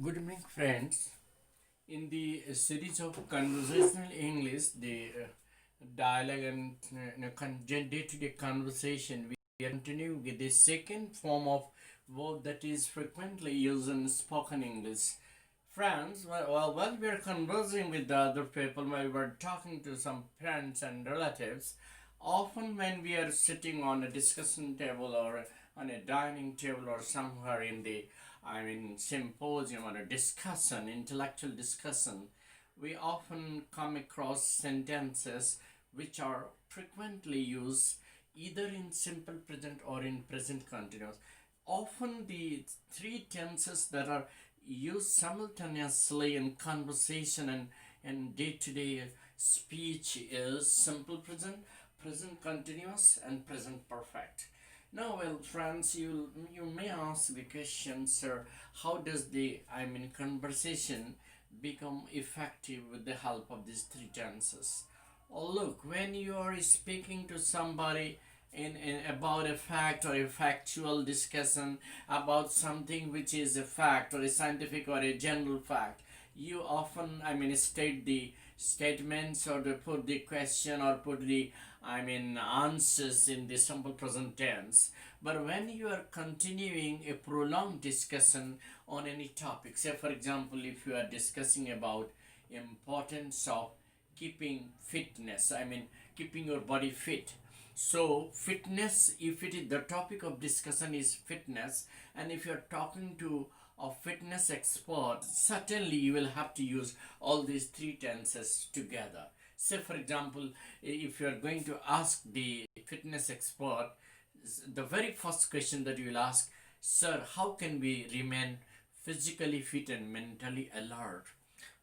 Good evening, friends. In the series of conversational English, the dialogue and day-to-day conversation, we are continuing with the second form of verb that is frequently used in spoken English. Friends, while we are conversing with the other people, while we are talking to some friends and relatives, often when we are sitting on a discussion table or on a dining table or somewhere in the symposium or a discussion, intellectual discussion, we often come across sentences which are frequently used either in simple present or in present continuous. Often the three tenses that are used simultaneously in conversation and day-to-day speech is simple present, present continuous, and present perfect. Now, well, friends, you may ask the question, sir, how does the conversation become effective with the help of these three tenses? Oh, look, when you are speaking to somebody in about a fact or a factual discussion about something which is a fact or a scientific or a general fact, you often state the statements or to put the question or put the answers in the simple present tense. But when you are continuing a prolonged discussion on any topic, say for example, if you are discussing about importance of keeping fitness, keeping your body fit. So fitness, if it is the topic of discussion is fitness, and if you're talking to a fitness expert, certainly you will have to use all these three tenses together. Say for example, if you are going to ask the fitness expert, the very first question that you will ask, sir, how can we remain physically fit and mentally alert?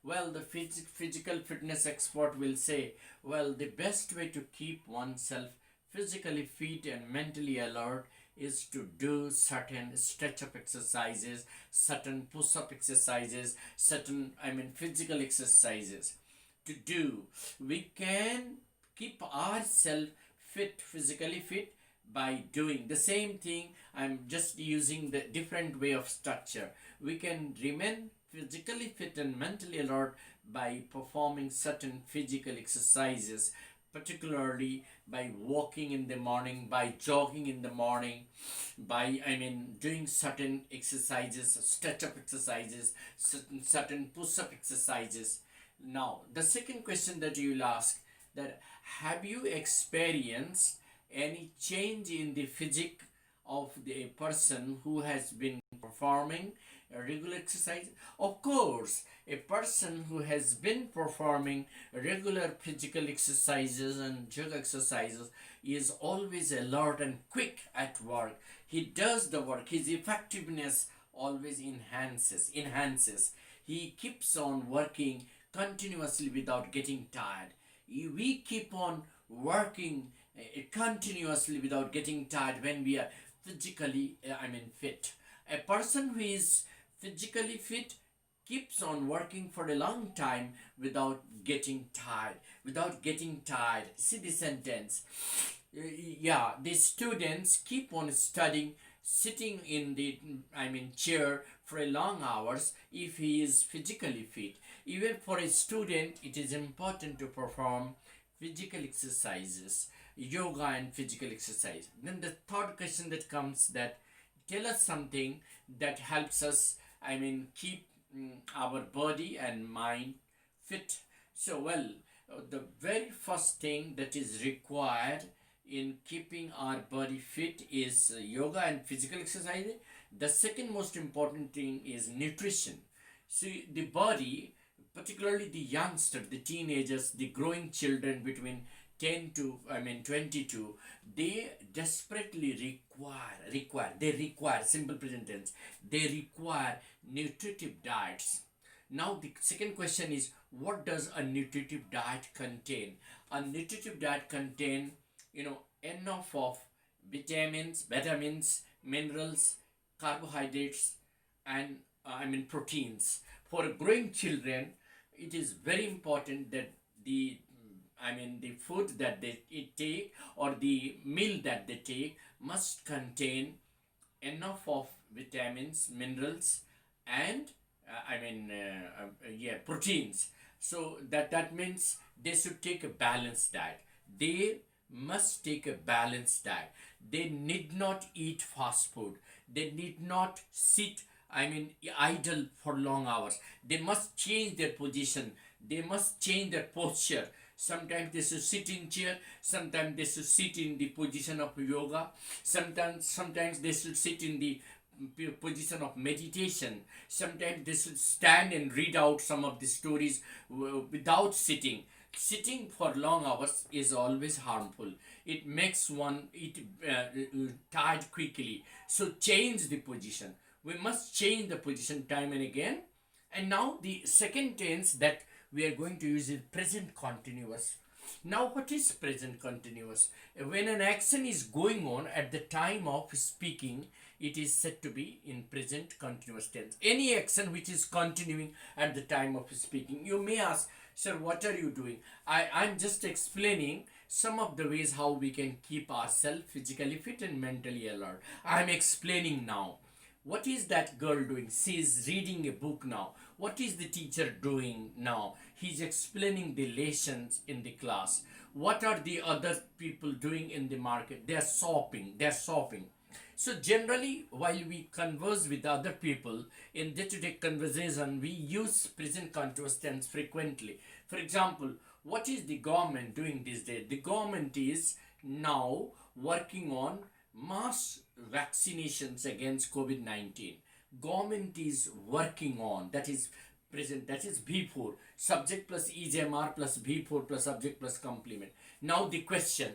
Well, the physical fitness expert will say, well, the best way to keep oneself physically fit and mentally alert is to do certain stretch up exercises, certain push up exercises, certain, physical exercises to do. We can keep ourselves fit, physically fit, by doing the same thing. I'm just using the different way of structure. We can remain physically fit and mentally alert by performing certain physical exercises, particularly by walking in the morning, by jogging in the morning, by doing certain exercises, stretch up exercises, certain push up exercises. Now the second question that you will ask, that have you experienced any change in the physique of the person who has been performing a regular exercise? Of course, a person who has been performing regular physical exercises and yoga exercises is always alert and quick at work. He does the work, his effectiveness always enhances. He keeps on working continuously without getting tired. We keep on working continuously without getting tired when we are physically fit. A person who is physically fit keeps on working for a long time without getting tired. See the sentence. Yeah, the students keep on studying sitting in the chair for a long hours if he is physically fit. Even for a student, it is important to perform physical exercises, yoga and physical exercise. Then the third question that comes, that tell us something that helps us keep our body and mind fit. So well, the very first thing that is required in keeping our body fit is yoga and physical exercise. The second most important thing is nutrition. See, the body, particularly the youngsters, the teenagers, the growing children between 10 to 22, they desperately require simple present tense, they require nutritive diets. Now the second question is, what does a nutritive diet contain? A nutritive diet contain enough of vitamins, minerals, carbohydrates, and proteins. For growing children, it is very important that the food that they take or the meal that they take must contain enough of vitamins, minerals, and proteins. So that means they should take a balanced diet. They must take a balanced diet. They need not eat fast food. They need not sit, idle for long hours. They must change their position. They must change their posture. Sometimes they should sit in chair. Sometimes they should sit in the position of yoga. Sometimes they should sit in the position of meditation. Sometimes they should stand and read out some of the stories without sitting. Sitting for long hours is always harmful. It makes one tired quickly. So change the position. We must change the position time and again. And now the second tense that we are going to use is present continuous. Now, what is present continuous? When an action is going on at the time of speaking, it is said to be in present continuous tense. Any action which is continuing at the time of speaking. You may ask, sir, what are you doing? I'm just explaining some of the ways how we can keep ourselves physically fit and mentally alert. I'm explaining now. What is that girl doing? She is reading a book now. What is the teacher doing now? He's explaining the lessons in the class. What are the other people doing in the market? They're shopping. They're shopping. So generally, while we converse with other people in day-to-day conversation, we use present continuous tense frequently. For example, what is the government doing these days? The government is now working on mass vaccinations against COVID-19. Government is working on, that is present, that is V4, subject plus EJMR plus V4 plus subject plus complement. Now the question,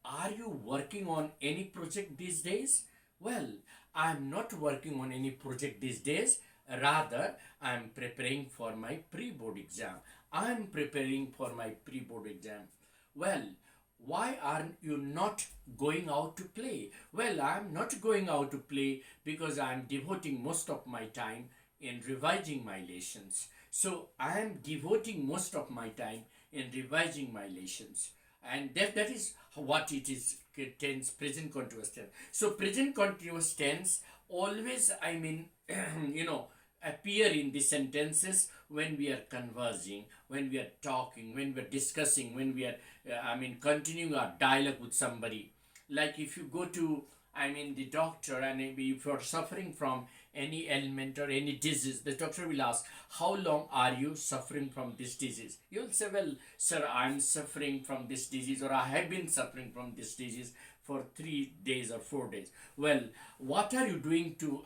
are you working on any project these days? Well, I'm not working on any project these days. Rather, I'm preparing for my pre-board exam. I'm preparing for my pre-board exam. Well, why are you not going out to play? Well, I'm not going out to play because I'm devoting most of my time in revising my lessons. So I am devoting most of my time in revising my lessons. And that is what it is, tense, present continuous tense. So present continuous tense always, appear in the sentences when we are conversing, when we are talking, when we are discussing, when we are, continuing our dialogue with somebody. Like if you go to, the doctor, and maybe if you are suffering from any ailment or any disease, the doctor will ask, how long are you suffering from this disease? You'll say, well, sir, I'm suffering from this disease, or I have been suffering from this disease for 3 days or 4 days. Well, what are you doing to,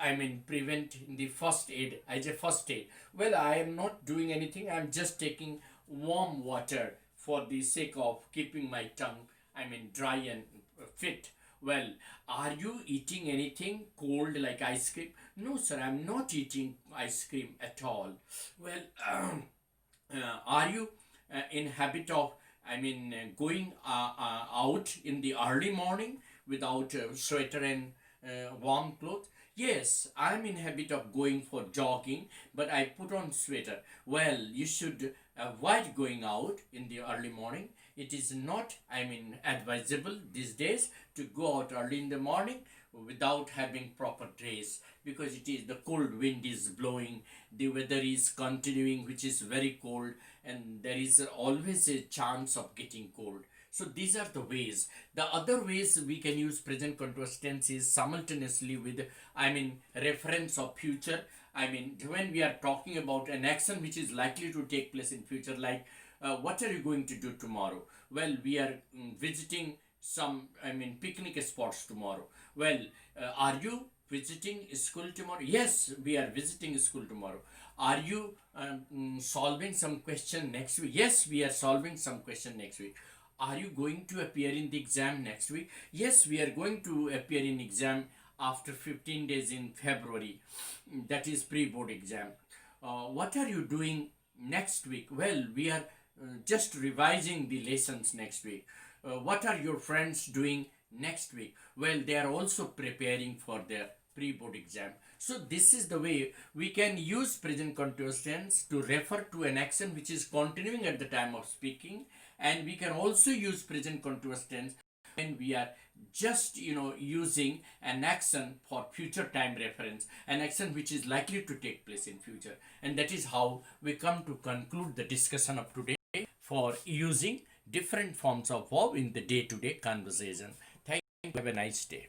prevent the first aid, as a first aid? Well, I am not doing anything. I'm just taking warm water for the sake of keeping my tongue, dry and fit. Well, are you eating anything cold like ice cream? No, sir, I'm not eating ice cream at all. Well, are you in habit of, going out in the early morning without sweater and warm clothes? Yes, I'm in habit of going for jogging, but I put on sweater. Well, you should avoid going out in the early morning. It is not, advisable these days to go out early in the morning without having proper dress, because it is the cold wind is blowing, the weather is continuing, which is very cold, and there is always a chance of getting cold. So these are the ways. The other ways we can use present continuous tense is simultaneously with, reference of future. When we are talking about an action which is likely to take place in future, like what are you going to do tomorrow? Well, we are visiting some, picnic spots tomorrow. Well, are you visiting school tomorrow? Yes, we are visiting school tomorrow. Are you solving some question next week? Yes, we are solving some question next week. Are you going to appear in the exam next week? Yes, we are going to appear in exam after 15 days in February. That is pre-board exam. What are you doing next week? Well, we are just revising the lessons next week. What are your friends doing next week? Well, they are also preparing for their pre-board exam. So this is the way we can use present continuous tense to refer to an action which is continuing at the time of speaking, and we can also use present continuous tense when we are just using an action for future time reference, an action which is likely to take place in future. And that is how we come to conclude the discussion of today for using different forms of verb in the day-to-day conversation. Thank you. Have a nice day.